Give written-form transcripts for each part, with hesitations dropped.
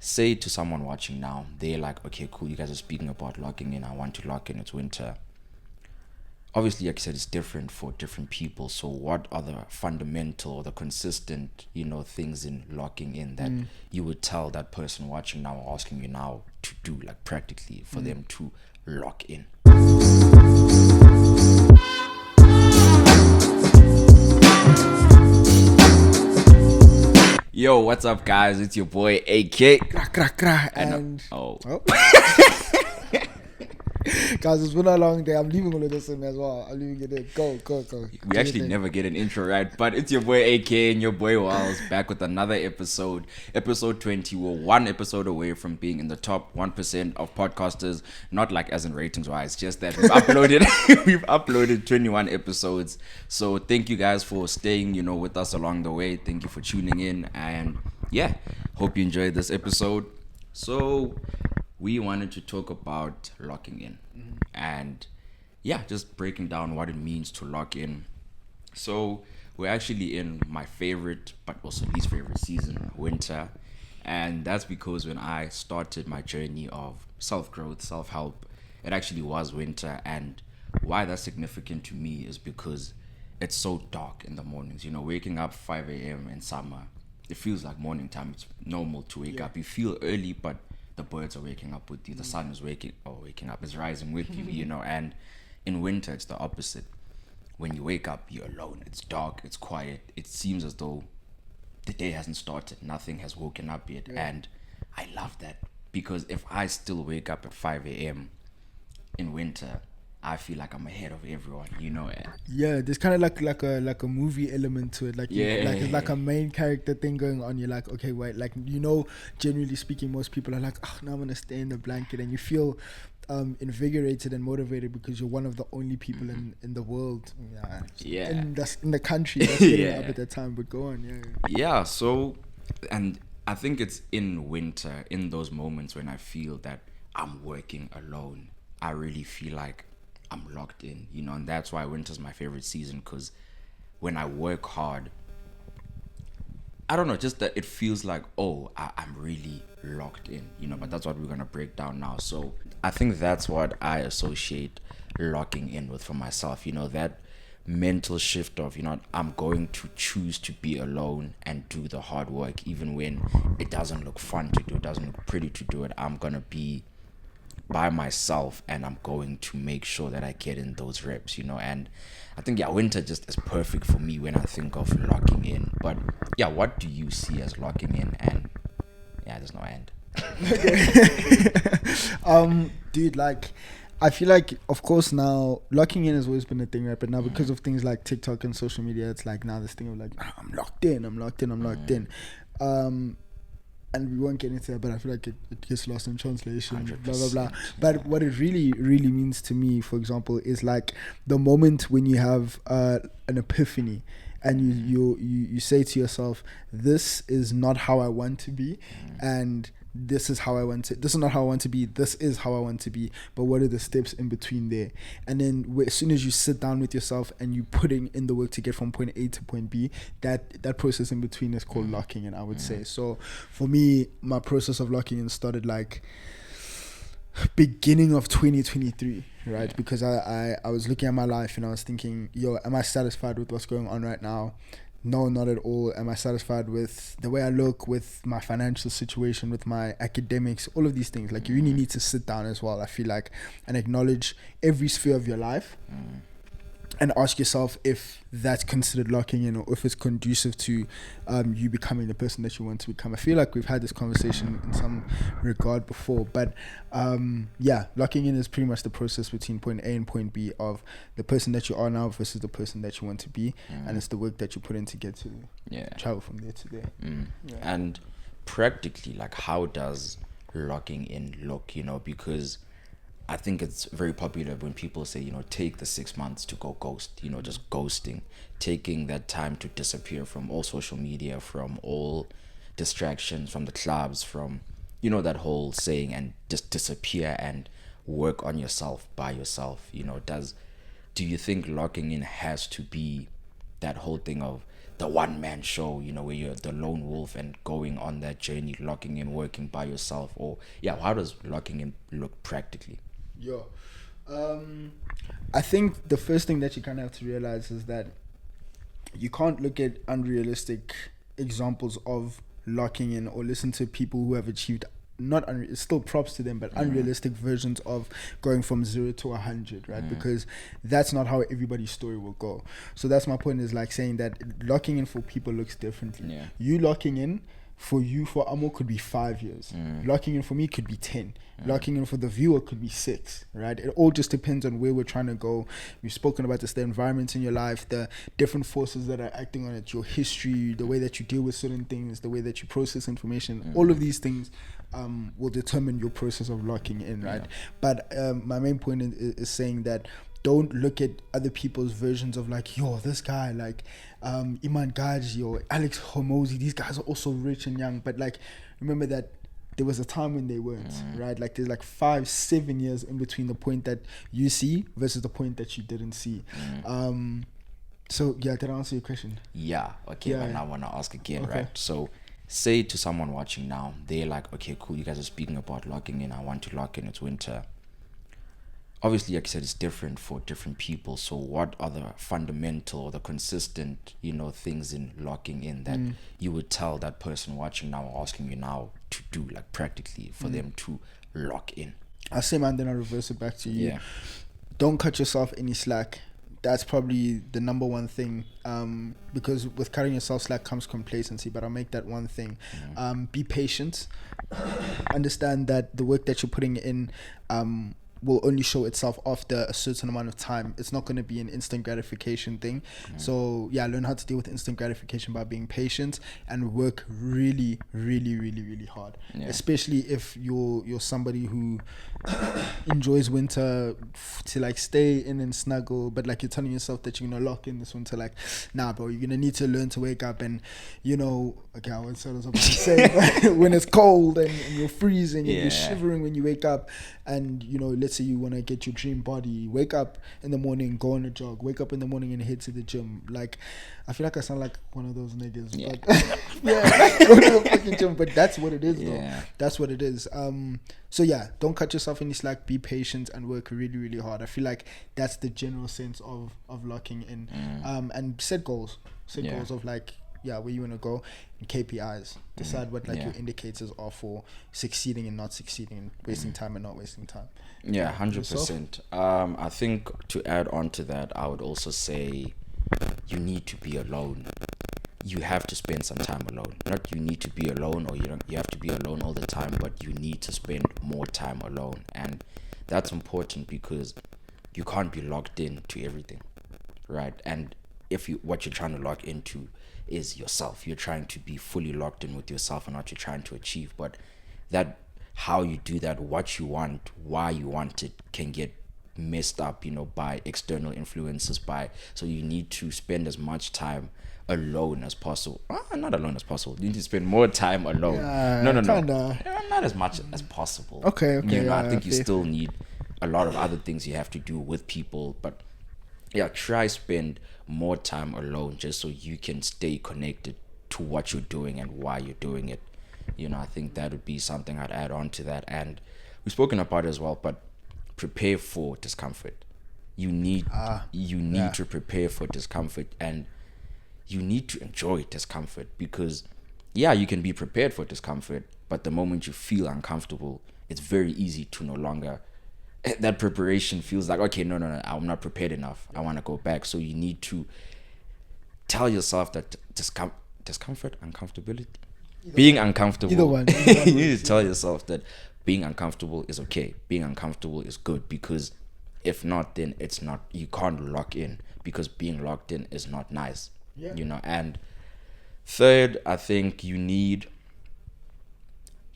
say to someone watching now, they're like, okay, cool, you guys are speaking about locking in. I want to lock in. It's winter. Obviously, like I said, it's different for different people. So what are the fundamental or the consistent, things in locking in that you would tell that person watching now or asking you now to do, like practically for them to lock in? Yo, what's up, guys? It's your boy AK. And oh. Guys, it's been a long day. I'm leaving all of this in as well. I'm leaving it in. Go. We actually never get an intro right, but it's your boy AK and your boy Wiles back with another episode. Episode 20. We're one episode away from being in the top 1% of podcasters. Not like as in ratings wise, just that we've uploaded 21 episodes. So thank you guys for staying, with us along the way. Thank you for tuning in, and yeah, hope you enjoyed this episode. So we wanted to talk about locking in and just breaking down what it means to lock in. So we're actually in my favorite but also least favorite season, winter, and that's because when I started my journey of self-growth, self-help, it actually was winter. And why that's significant to me is because it's so dark in the mornings. Waking up 5 a.m. in summer, it feels like morning time. It's normal to wake up. You feel early, but the birds are waking up with you. The sun is waking up, is rising with you, And in winter, it's the opposite. When you wake up, you're alone. It's dark. It's quiet. It seems as though the day hasn't started. Nothing has woken up yet. Yeah. And I love that, because if I still wake up at 5 a.m. in winter, I feel like I'm ahead of everyone, Yeah, there's kind of like a movie element to it. It's like a main character thing going on. You're like, okay, wait, generally speaking, most people are like, oh, now I'm gonna stay in the blanket, and you feel invigorated and motivated because you're one of the only people in the world, in the country that's getting up at that time. But go on, yeah. So, and I think it's in winter, in those moments when I feel that I'm working alone, I really feel like I'm locked in, and that's why winter's my favorite season, because when I work hard, I don't know, just that it feels like, I'm really locked in, but that's what we're going to break down now. So I think that's what I associate locking in with for myself, that mental shift of, I'm going to choose to be alone and do the hard work, even when it doesn't look fun to do, it doesn't look pretty to do it. I'm going to be by myself, and I'm going to make sure that I get in those reps, and I think winter just is perfect for me when I think of locking in. But what do you see as locking in? And there's no end. Dude, I feel like, of course, now locking in has always been a thing, right? But now because of things like TikTok and social media, it's like now this thing of like, I'm locked in. And we won't get into that, but I feel like it gets lost in translation, 100%. Blah, blah, blah. But what it really, really means to me, for example, is like the moment when you have an epiphany and you say to yourself, this is not how I want to be, and this is not how I want to be, this is how I want to be, but what are the steps in between there? And then as soon as you sit down with yourself and you putting in the work to get from point A to point B, that process in between is called locking in, I would say. So for me, my process of locking in started like beginning of 2023, right? Because I was looking at my life and I was thinking, am I satisfied with what's going on right now? No, not at all. Am I satisfied with the way I look, with my financial situation, with my academics, all of these things? Like, you really need to sit down as well, I feel like, and acknowledge every sphere of your life and ask yourself if that's considered locking in, or if it's conducive to you becoming the person that you want to become. I feel like we've had this conversation in some regard before, but locking in is pretty much the process between point A and point B of the person that you are now versus the person that you want to be, and it's the work that you put in to get to travel from there to there. And practically, like, how does locking in look, because I think it's very popular when people say, take the 6 months to go ghost, just ghosting, taking that time to disappear from all social media, from all distractions, from the clubs, from, that whole saying, and just disappear and work on yourself by yourself. Do you think locking in has to be that whole thing of the one man show, you know, where you're the lone wolf and going on that journey, locking in, working by yourself? Or how does locking in look practically? Yo, I think the first thing that you kind of have to realize is that you can't look at unrealistic examples of locking in or listen to people who have achieved it's still props to them, but unrealistic versions of going from 0 to 100, right? Because that's not how everybody's story will go. So that's my point, is like saying that locking in for people looks differently. You locking in for you, for Amo, could be 5 years. Locking in for me could be 10. Locking in for the viewer could be 6, right? It all just depends on where we're trying to go. We've spoken about this, the environment in your life, the different forces that are acting on it, your history, the way that you deal with certain things, the way that you process information. All of these things will determine your process of locking in, right? But my main point is saying that don't look at other people's versions of like, yo, this guy, like Iman Gaji or Alex Homozy, these guys are also rich and young. But like, remember that there was a time when they weren't, right? Like there's like 5-7 years in between the point that you see versus the point that you didn't see. So yeah, did I answer your question? Yeah, okay, but now I want to ask again, right? So say to someone watching now, they're like, okay, cool, you guys are speaking about locking in, I want to lock in, it's winter. Obviously, like I said, it's different for different people. So what are the fundamental or the consistent, you know, things in locking in that you would tell that person watching now or asking you now to do, like practically, for them to lock in? I'll say, man, then I'll reverse it back to you. Don't cut yourself any slack. That's probably the number one thing, because with cutting yourself slack comes complacency, but I'll make that one thing. Be patient. Understand that the work that you're putting in will only show itself after a certain amount of time. It's not going to be an instant gratification thing. So yeah, learn how to deal with instant gratification by being patient and work really, really, really, really hard. Especially if you're somebody who enjoys winter to like stay in and snuggle, but like you're telling yourself that you're gonna lock in this winter, like, nah bro, you're gonna need to learn to wake up and, you know, okay, I won't say what I was about to say, but when it's cold and you're freezing and you're shivering when you wake up, and you know, let's say you want to get your dream body, wake up in the morning, go on a jog, wake up in the morning and head to the gym. Like, I feel like I sound like one of those niggas, but go to the fucking gym. But that's what it is, though. That's what it is. So yeah, don't cut yourself any slack. Be patient and work really, really hard. I feel like that's the general sense of locking in. And set goals. Set goals of like, where you want to go, and KPIs. Decide what like your indicators are for succeeding and not succeeding, and wasting time and not wasting time. 100%. I think to add on to that, I would also say you need to be alone. You have to spend some time alone. Not you need to be alone, or you have to be alone all the time, but you need to spend more time alone. And that's important because you can't be locked in to everything, right? And what you're trying to lock into is yourself. You're trying to be fully locked in with yourself and what you're trying to achieve. But that, how you do that, what you want, why you want it, can get messed up, you know, by external influences. So you need to spend as much time alone as possible. Not alone as possible. You need to spend more time alone. No. Not as much as possible. Okay. You know, I think you still need a lot of other things you have to do with people, but try spend more time alone just so you can stay connected to what you're doing and why you're doing it. You know, I think that would be something I'd add on to that. And we've spoken about it as well, but prepare for discomfort. You need to prepare for discomfort, and you need to enjoy discomfort, because you can be prepared for discomfort, but the moment you feel uncomfortable, it's very easy to no longer, that preparation feels like, okay, no, I'm not prepared enough, I want to go back. So you need to tell yourself that discomfort, uncomfortability, being uncomfortable, either one. You need to tell yourself that being uncomfortable is okay, being uncomfortable is good, because if not, then it's not, you can't lock in, because being locked in is not nice. You know. And third, I think you need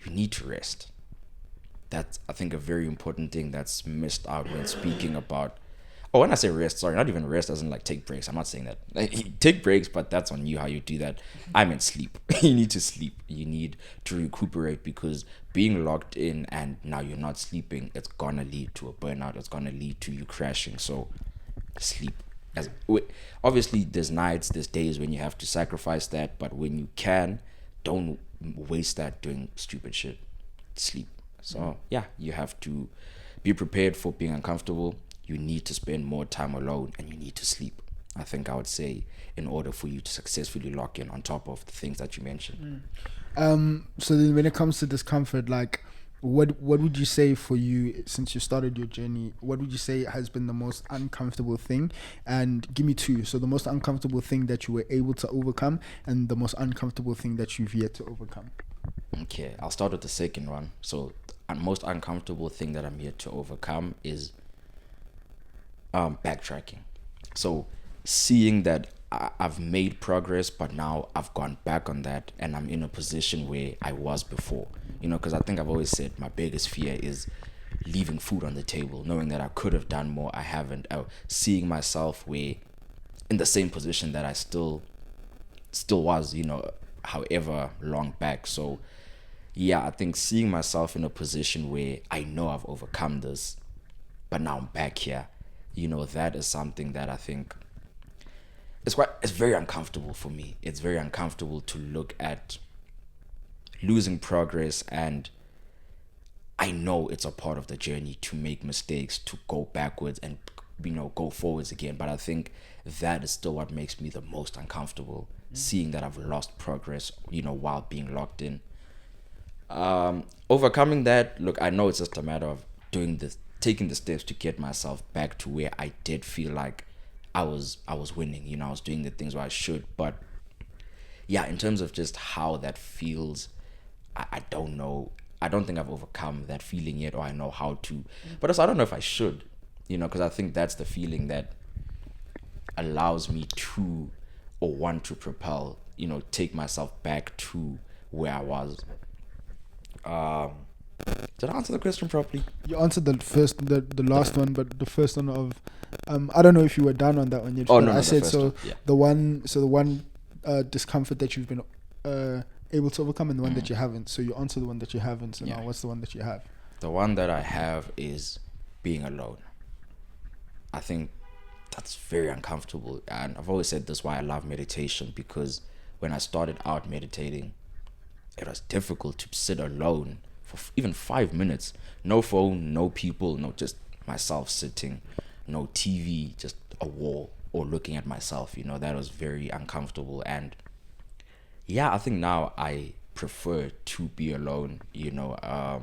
to rest. That's, I think, a very important thing that's missed out when speaking about, when I say rest, sorry, not even rest doesn't like take breaks. I'm not saying that. Like, take breaks, but that's on you how you do that. I meant sleep. You need to sleep. You need to recuperate, because being locked in and now you're not sleeping, it's gonna lead to a burnout. It's gonna lead to you crashing. So sleep. Obviously there's nights, there's days when you have to sacrifice that, but when you can, don't waste that doing stupid shit. Sleep. So yeah, you have to be prepared for being uncomfortable. You need to spend more time alone, and you need to sleep. I think I would say, in order for you to successfully lock in on top of the things that you mentioned. So then when it comes to discomfort, like what would you say for you, since you started your journey, what would you say has been the most uncomfortable thing? And give me two. So the most uncomfortable thing that you were able to overcome, and the most uncomfortable thing that you've yet to overcome. Okay, I'll start with the second one. So most uncomfortable thing that I'm yet to overcome is backtracking. So seeing that I've made progress, but now I've gone back on that, and I'm in a position where I was before. Because I think I've always said my biggest fear is leaving food on the table, knowing that I could have done more, I haven't. Seeing myself where in the same position that I still was, however long back. So yeah, I think seeing myself in a position where I know I've overcome this, but now I'm back here, that is something that I think it's very uncomfortable for me. It's very uncomfortable to look at losing progress, and I know it's a part of the journey to make mistakes, to go backwards and go forwards again. But I think that is still what makes me the most uncomfortable, seeing that I've lost progress, while being locked in. Overcoming that, look, I know it's just a matter of taking the steps to get myself back to where I did feel like I was winning. I was doing the things where I should. But yeah, in terms of just how that feels, I don't know. I don't think I've overcome that feeling yet, or I know how to. But also, I don't know if I should, because I think that's the feeling that allows me to, or want to propel, take myself back to where I was. Did I answer the question properly? You answered the last one, but the first one of, I don't know if you were done on that one yet. Oh no, I said so. One. Yeah. The one discomfort that you've been able to overcome, and the one that you haven't. So you answered the one that you haven't. So now what's the one that you have? The one that I have is being alone. I think that's very uncomfortable, and I've always said this why I love meditation, because when I started out meditating, it was difficult to sit alone for even 5 minutes. No phone, no people, no, just myself sitting, no TV, just a wall, or looking at myself. That was very uncomfortable. And yeah, I think now I prefer to be alone. I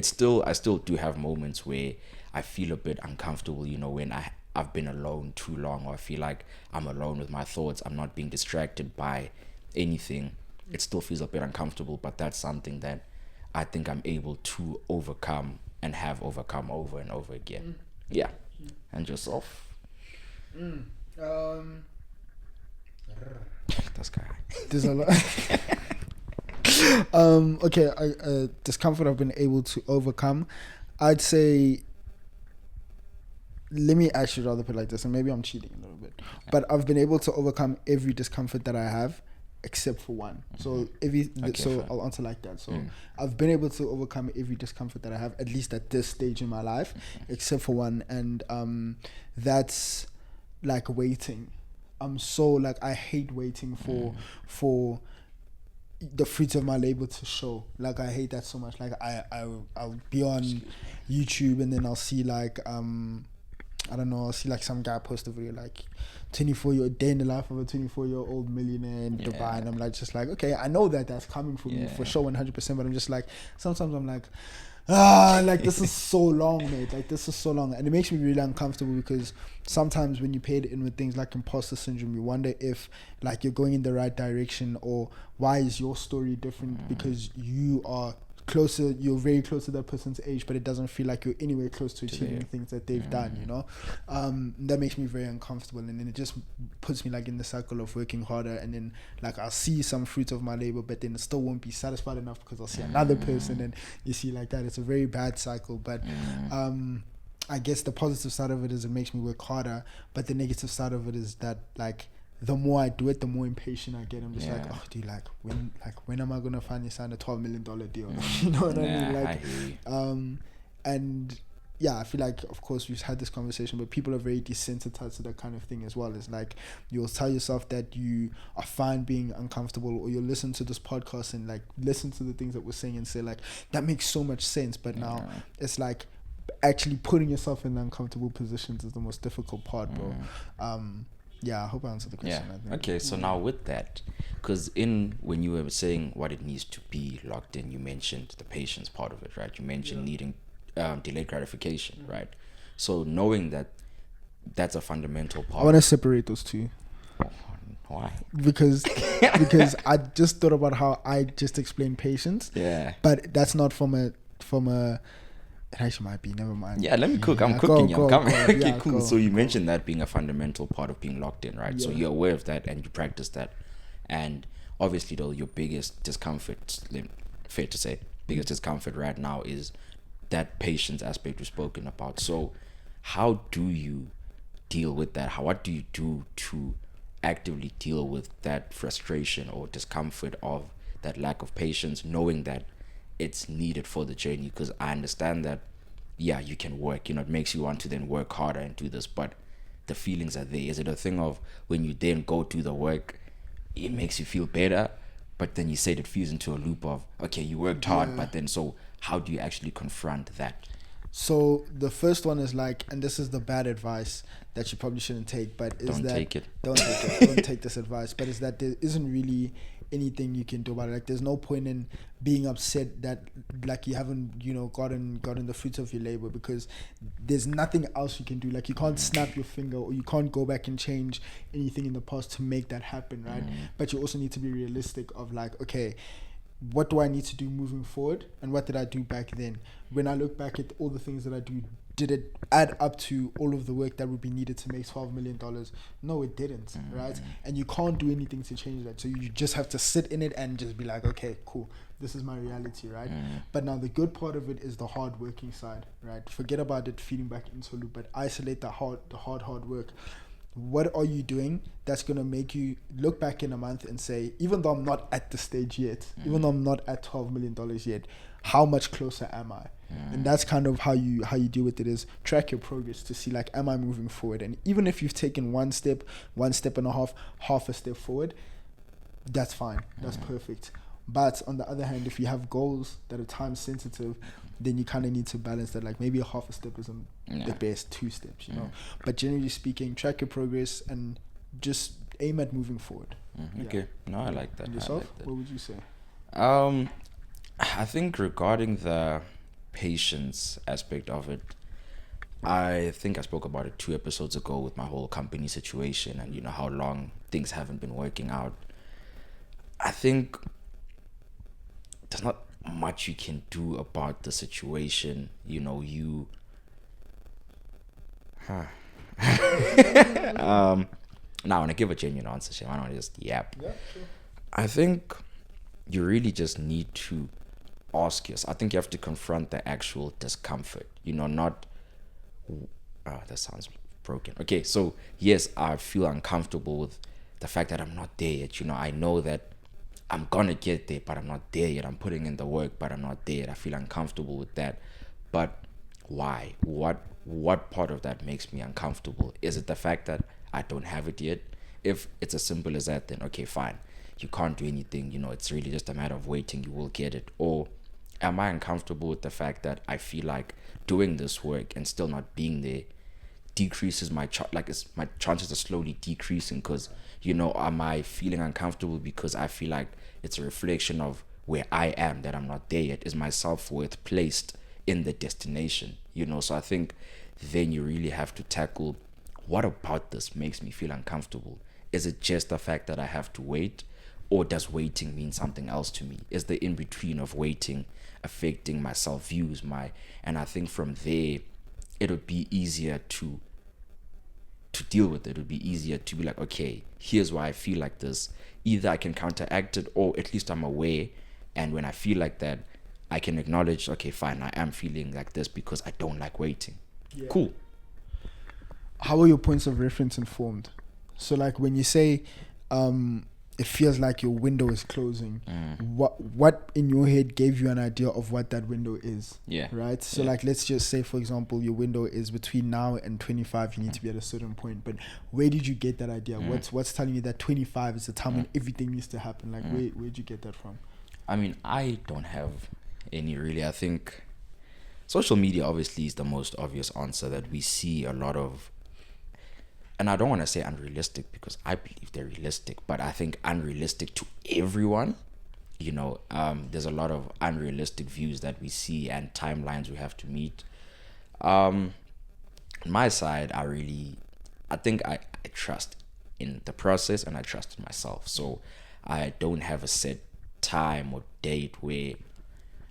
still do have moments where I feel a bit uncomfortable, when I've been alone too long, or I feel like I'm alone with my thoughts, I'm not being distracted by anything. It still feels a bit uncomfortable, but that's something that I think I'm able to overcome, and have overcome over and over again. Yeah. And yourself? That's guy. There's a lot. Okay, discomfort I've been able to overcome. I'd say, let me actually rather put it like this, and maybe I'm cheating a little bit, but I've been able to overcome every discomfort that I have, except for one. So I'll answer like that. So I've been able to overcome every discomfort that I have, at least at this stage in my life, except for one, and that's like waiting. I hate waiting for the fruits of my labor to show. Like, I hate that so much. Like, I'll be on YouTube, and then I'll see like I don't know, I'll see like some guy post a video like 24-year day in the life of a 24-year-old millionaire in Dubai, and I'm like, just like, okay, I know that's coming from me for sure, 100%, but I'm just like, sometimes I'm like, like, this is so long, mate. Like, this is so long, and it makes me really uncomfortable, because sometimes when you pay it in with things like imposter syndrome, you wonder if like you're going in the right direction, or why is your story different, because you're very close to that person's age, but it doesn't feel like you're anywhere close to achieving things that they've done, that makes me very uncomfortable, and then it just puts me like in the cycle of working harder, and then like I'll see some fruit of my labor, but then it still won't be satisfied enough, because I'll see another person, and you see like that. It's a very bad cycle, but I guess the positive side of it is it makes me work harder, but the negative side of it is that like the more I do it, the more impatient I get. I'm just like, oh, dude, when am I gonna finally sign a $12 million deal? You know what I mean? Like, and yeah, I feel like, of course, we've had this conversation, but people are very desensitized to that kind of thing as well. It's like you'll tell yourself that you are fine being uncomfortable, or you'll listen to this podcast and like listen to the things that we're saying and say like, that makes so much sense. But now it's like actually putting yourself in uncomfortable positions is the most difficult part, bro. Yeah, I hope I answered the question. Yeah. I think. Okay, so now with that, because when you were saying what it needs to be locked in, you mentioned the patience part of it, right? You mentioned needing delayed gratification, right? So knowing that that's a fundamental part. I want to separate those two. Why? Because I just thought about how I just explained patience. Yeah. But that's not from a it actually might be, never mind. Yeah, let me cook. I'm Yeah, cooking. go, I'm coming. go. Okay, Yeah, cool. go, So you go. mentioned that being a fundamental part of being locked in, right? Yeah. So you're aware of that and you practice that. And obviously, though, your biggest discomfort, fair to say, biggest discomfort right now is that patience aspect we've spoken about. So how do you deal with that? What do you do to actively deal with that frustration or discomfort of that lack of patience, knowing that it's needed for the journey? Because I understand that, yeah, you can work, it makes you want to then work harder and do this, but the feelings are there. Is it a thing of when you then go do the work, it makes you feel better, but then you said it feeds into a loop of, okay, you worked hard, but then, so how do you actually confront that? So the first one is like, and this is the bad advice that you probably shouldn't take, but is Don't that take it. Don't take it. Don't take this advice. But is that there isn't really anything you can do about it. Like there's no point in being upset that like you haven't gotten the fruits of your labor, because there's nothing else you can do. Like you can't snap your finger, or you can't go back and change anything in the past to make that happen, right? But you also need to be realistic of like, okay, what do I need to do moving forward, and what did I do back then? When I look back at all the things that I do, did it add up to all of the work that would be needed to make $12 million? No, it didn't, right? And you can't do anything to change that. So you just have to sit in it and just be like, okay, cool, this is my reality, right? But now the good part of it is the hard working side, right? Forget about it feeding back into a loop, but isolate the hard work. What are you doing that's going to make you look back in a month and say, even though I'm not at the stage yet, even though I'm not at $12 million yet, how much closer am I? And that's kind of how you deal with it, is track your progress to see like, am I moving forward? And even if you've taken one step and a half a step forward, that's fine. That's perfect. But on the other hand, if you have goals that are time sensitive, then you kind of need to balance that. Like maybe a half a step isn't the best, 2 steps, But generally speaking, track your progress and just aim at moving forward. Okay. No, I like that. And yourself? What would you say? I think regarding the patience aspect of it, I think I spoke about it 2 episodes ago with my whole company situation and how long things haven't been working out. I think there's not much you can do about the situation. Now when I give a genuine answer, Shay, why don't I just yap? Yeah, sure. I think you really just need to ask yourself. I think you have to confront the actual discomfort. Not. That sounds broken. Okay, so yes, I feel uncomfortable with the fact that I'm not there yet. I know that I'm gonna get there, but I'm not there yet. I'm putting in the work, but I'm not there yet. I feel uncomfortable with that. But why? What part of that makes me uncomfortable? Is it the fact that I don't have it yet? If it's as simple as that, then okay, fine. You can't do anything. It's really just a matter of waiting. You will get it. Or am I uncomfortable with the fact that I feel like doing this work and still not being there decreases my my chances are slowly decreasing, because am I feeling uncomfortable because I feel like it's a reflection of where I am, that I'm not there yet? Is my self-worth placed in the destination? So I think then you really have to tackle, what about this makes me feel uncomfortable? Is it just the fact that I have to wait, or does waiting mean something else to me? Is the in-between of waiting affecting my self-views, and I think from there it would be easier to deal with it. It would be easier to be like, okay, here's why I feel like this. Either I can counteract it, or at least I'm aware, and when I feel like that, I can acknowledge, okay, fine, I am feeling like this because I don't like waiting. Cool. How are your points of reference informed? So like when you say it feels like your window is closing. What in your head gave you an idea of what that window is? Yeah. Right. So like, let's just say, for example, your window is between now and 25. You need to be at a certain point. But where did you get that idea? What's telling you that 25 is the time when everything needs to happen? Like, where'd you get that from? I mean, I don't have any really. I think social media obviously is the most obvious answer that we see a lot of. And I don't want to say unrealistic because I believe they're realistic, but I think unrealistic to everyone. There's a lot of unrealistic views that we see and timelines we have to meet. On my side, I think I trust in the process and I trust in myself. So I don't have a set time or date where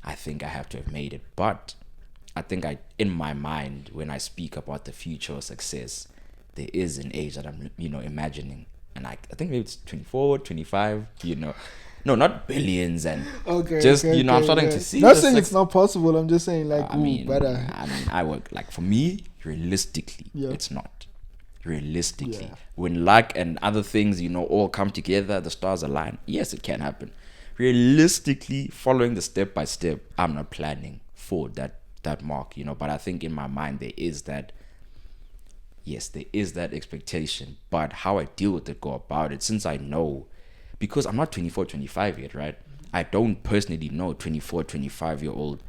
I think I have to have made it. But I think in my mind, when I speak about the future of success, there is an age that I'm, imagining. And I think maybe it's 24, 25, No, not billions and I'm starting to see. Not saying it's not possible. I'm just saying like, better. I work like, for me, realistically, it's not. Realistically, Yeah. when luck and other things, all come together, the stars align. Yes, it can happen. Realistically, following the step by step, I'm not planning for that mark, But I think in my mind there is that expectation. But how I deal with it, go about it, since I know, because I'm not 24, 25 yet, right? I don't personally know 24, 25-year-old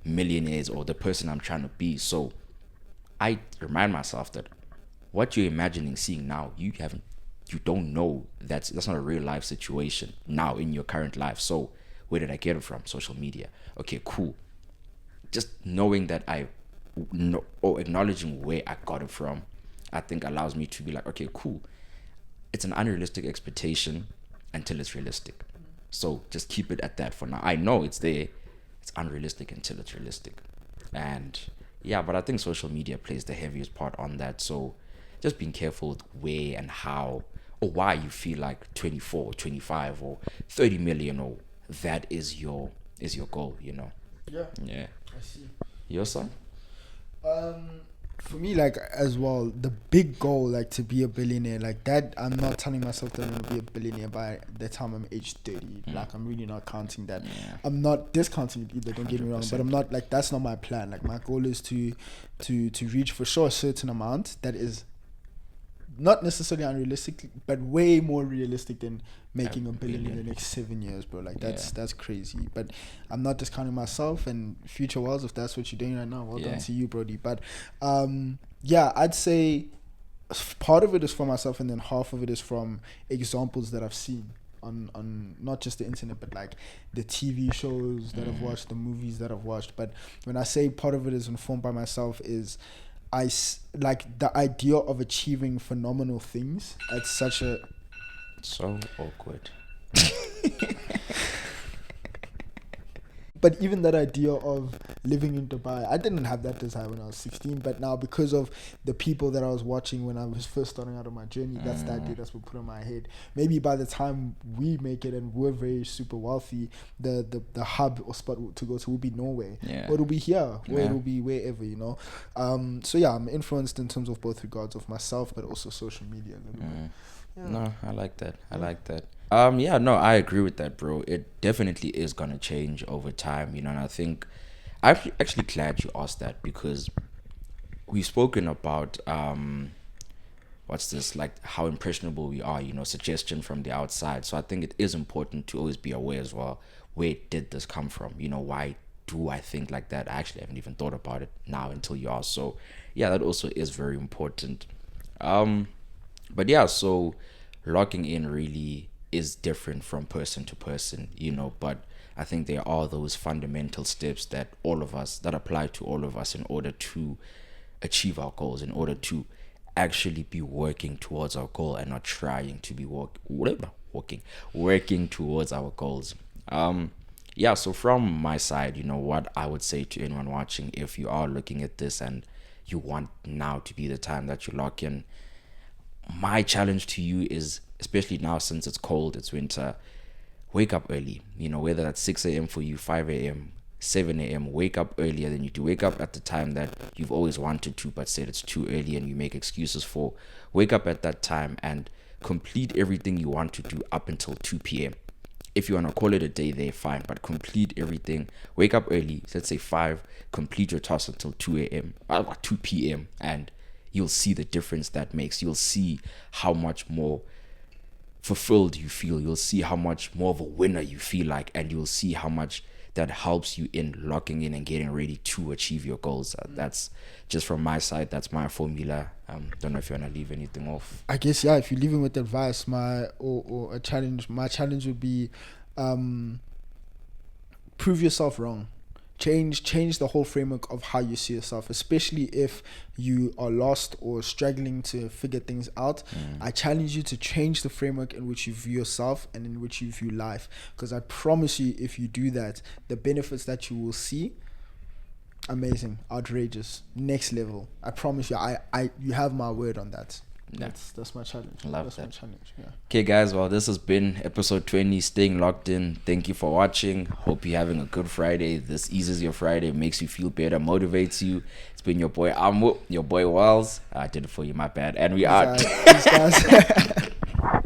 millionaires or the person I'm trying to be. So I remind myself that what you're imagining seeing now, you don't know that's not a real life situation now in your current life. So where did I get it from? Social media. Okay, cool. Just knowing that I know, or acknowledging where I got it from, I think allows me to be like, okay, cool. It's an unrealistic expectation until it's realistic. So just keep it at that for now. I know it's there. It's unrealistic until it's realistic. And yeah, but I think social media plays the heaviest part on that. So just being careful with where and how or why you feel like 24, 25 or 30 million or that is your goal, Yeah. Yeah. I see. Your side? For me, like, as well, the big goal, like, to be a billionaire, like that, I'm not telling myself that I'm gonna be a billionaire by the time I'm age 30. Like, I'm really not counting that. Yeah. I'm not discounting it either, don't get me wrong, but I'm not, like, that's not my plan. Like, my goal is to reach for sure a certain amount that is not necessarily unrealistic, but way more realistic than making a billion in the next 7 years, bro. Like, that's crazy. But I'm not discounting myself and future worlds. If that's what you're doing right now, well done to you, Brody. But I'd say part of it is for myself, and then half of it is from examples that I've seen on not just the internet, but like the TV shows that I've watched, the movies that I've watched. But when I say part of it is informed by myself, is like the idea of achieving phenomenal things at such a... So awkward. But even that idea of living in Dubai, I didn't have that desire when I was 16, but now because of the people that I was watching when I was first starting out on my journey, that's the idea that's what put in my head. Maybe by the time we make it and we're very super wealthy, the hub or spot to go to will be Norway. Yeah. Or it'll be here, or it'll be wherever, So yeah, I'm influenced in terms of both regards of myself, but also social media a little bit. Yeah. No, I like that. I agree with that, bro. It definitely is gonna change over time, and I think I'm actually glad you asked that, because we've spoken about what's this, like, how impressionable we are, suggestion from the outside. So I think it is important to always be aware as well, where did this come from? Why do I think like that? I actually haven't even thought about it now until you asked. So yeah, that also is very important. But yeah, so locking in really is different from person to person, but I think there are those fundamental steps that apply to all of us in order to achieve our goals, in order to actually be working towards our goal and not trying to be working towards our goals. So from my side, what I would say to anyone watching, if you are looking at this and you want now to be the time that you lock in, my challenge to you is, especially now since it's cold, it's winter, wake up early. Whether that's 6 a.m. for you, 5 a.m., 7 a.m., wake up earlier than you do. Wake up at the time that you've always wanted to but said it's too early and you make excuses for. Wake up at that time and complete everything you want to do up until 2 p.m. If you want to call it a day there, fine, but complete everything. Wake up early, let's say 5, complete your task until 2 a.m. 2 p.m. and you'll see the difference that makes. You'll see how much more fulfilled you feel. You'll see how much more of a winner you feel like, and you'll see how much that helps you in locking in and getting ready to achieve your goals. That's just from my side. That's my formula. Don't know if you want to leave anything off. I guess, yeah, if you're leaving with advice, or a challenge, my challenge would be prove yourself wrong. Change the whole framework of how you see yourself, especially if you are lost or struggling to figure things out. I challenge you to change the framework in which you view yourself and in which you view life, because I promise you, if you do that, the benefits that you will see, amazing, outrageous, next level. I promise you. You have my word on that. Yeah. That's my challenge. That's my that. challenge. Yeah. Okay, guys. Well, this has been episode 20. Staying locked in. Thank you for watching. Hope you're having a good Friday. This eases your Friday, makes you feel better, motivates you. It's been your boy Amwo, your boy Wells. I did it for you. My bad. And we are. Peace, guys.